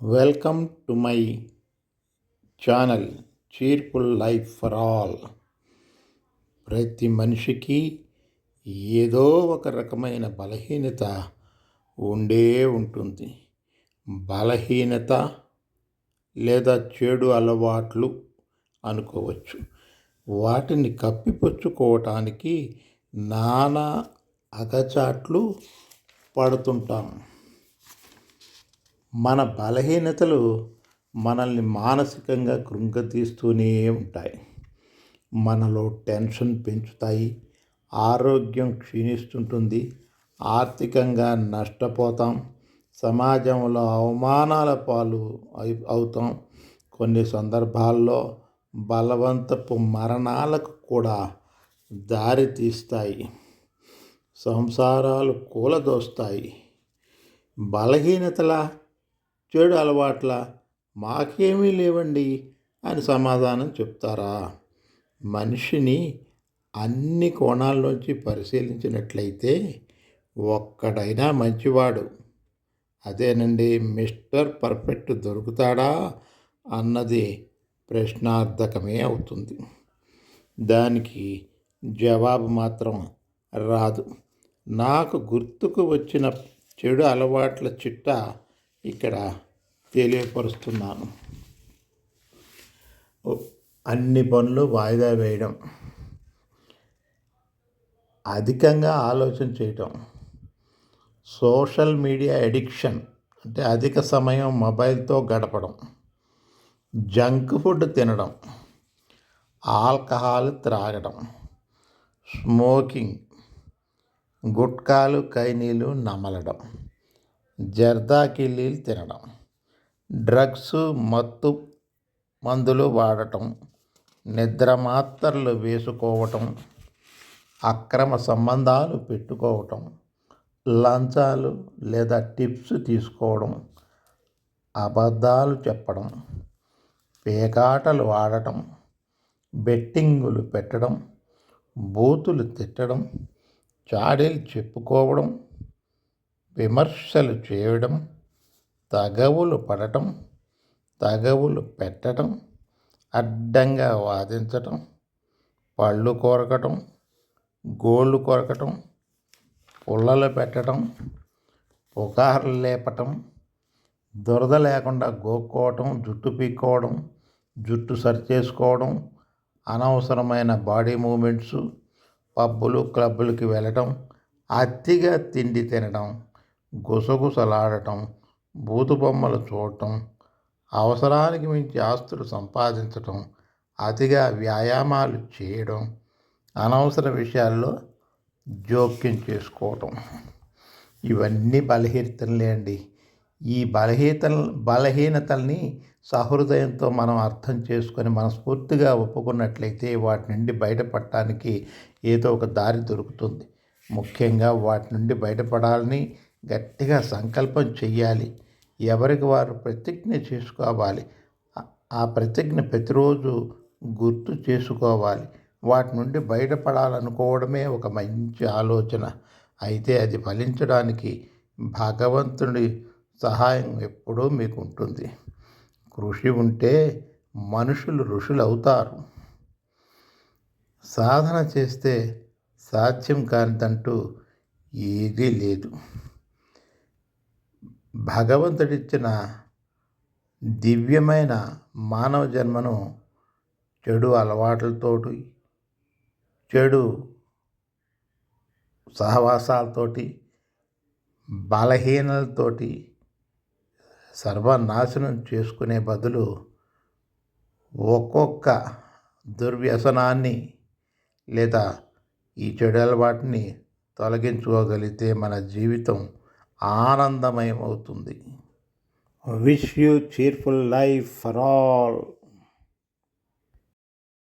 Welcome to my channel cheerful life for all. ప్రతి మనిషికి ఏదో ఒక రకమైన బలహీనత ఉండే ఉంటుంది. బలహీనత లేదా చెడు అలవాట్లు అనుకోవచ్చు. వాటిని కప్పిపుచ్చుకోవటానికి నానా అగచాట్లు పడుతుంటాం. మన బలహీనతలు మనల్ని మానసికంగా కృంగతీస్తూనే ఉంటాయి. మనలో టెన్షన్ పెంచుతాయి, ఆరోగ్యం క్షీణిస్తుంటుంది, ఆర్థికంగా నష్టపోతాం, సమాజంలో అవమానాల పాలు అవుతాం. కొన్ని సందర్భాల్లో బలవంతపు మరణాలకు కూడా దారి తీస్తాయి. సంసారాలు కూలదోస్తాయి. బలహీనతల చెడు అలవాట్ల మాకేమీ లేవండి అని సమాధానం చెప్తారా? మనిషిని అన్ని కోణాల్లోంచి పరిశీలించినట్లయితే ఒక్కడైనా మంచివాడు, అదేనండి మిస్టర్ పర్ఫెక్ట్ దొరుకుతాడా అన్నది ప్రశ్నార్థకమే అవుతుంది. దానికి జవాబు మాత్రం రాదు. నాకు గుర్తుకు వచ్చిన చెడు అలవాట్ల చిట్టా ఇక్కడ తెలియపరుస్తున్నాను. అన్ని పనులు వాయిదా వేయడం, అధికంగా ఆలోచన చేయటం, సోషల్ మీడియా ఎడిక్షన్ అంటే అధిక సమయం మొబైల్తో గడపడం, జంక్ ఫుడ్ తినడం, ఆల్కహాల్ త్రాగడం, స్మోకింగ్, గుట్కాలు కైనీలు నమలడం, జర్దాకిల్లీలు తినడం, డ్రగ్స్ మత్తు మందులు వాడటం, నిద్ర మాత్రలు వేసుకోవటం, అక్రమ సంబంధాలు పెట్టుకోవటం, లంచాలు లేదా టిప్స్ తీసుకోవడం, అబద్ధాలు చెప్పడం, పేకాటలు ఆడటం, బెట్టింగులు పెట్టడం, బూతులు తిట్టడం, చాడీలు చెప్పుకోవడం, విమర్శలు చేయడం, తగవులు పడటం, తగవులు పెట్టడం, అడ్డంగా వాదించటం, పళ్ళు కొరకటం, గోళ్ళు కొరకటం, పుల్లలు పెట్టడం, పుకార్లు లేపటం, దురద లేకుండా గోక్కోవటం, జుట్టు పీక్కోవడం, జుట్టు సరిచేసుకోవడం, అనవసరమైన బాడీ మూమెంట్స్, పబ్బులు క్లబ్బులకి వెళ్ళటం, అతిగా తిండి తినడం, గుసగుసలాడటం, బూతు బొమ్మలు చూడటం, అవసరానికి మించి ఆస్తులు సంపాదించటం, అతిగా వ్యాయామాలు చేయడం, అనవసర విషయాల్లో జోక్యం చేసుకోవటం, ఇవన్నీ బలహీనతలే అండి. ఈ బలహీనతల్ని సహృదయంతో మనం అర్థం చేసుకొని మనస్ఫూర్తిగా ఒప్పుకున్నట్లయితే వాటి నుండి బయటపడటానికి ఏదో ఒక దారి దొరుకుతుంది. ముఖ్యంగా వాటి నుండి బయటపడాలని గట్టిగా సంకల్పం చెయ్యాలి. ఎవరికి వారు ప్రతిజ్ఞ చేసుకోవాలి. ఆ ప్రతిజ్ఞ ప్రతిరోజు గుర్తు చేసుకోవాలి. వాటి నుండి బయటపడాలనుకోవడమే ఒక మంచి ఆలోచన. అయితే అది ఫలించడానికి భగవంతుడి సహాయం ఎప్పుడూ మీకు ఉంటుంది. కృషి ఉంటే మనుషులు ఋషులు అవుతారు. సాధన చేస్తే సాధ్యం కానిదంటూ ఏదీ లేదు. భగవంతుడిచ్చిన దివ్యమైన మానవ జన్మను చెడు అలవాట్లతోటి, చెడు సహవాసాలతోటి, బలహీనలతోటి సర్వనాశనం చేసుకునే బదులు ఒక్కొక్క దుర్వ్యసనాన్ని లేదా ఈ చెడు అలవాటుని తొలగించుకోగలిగితే మన జీవితం ఆనందమయం అవుతుంది. Wish you cheerful life for all.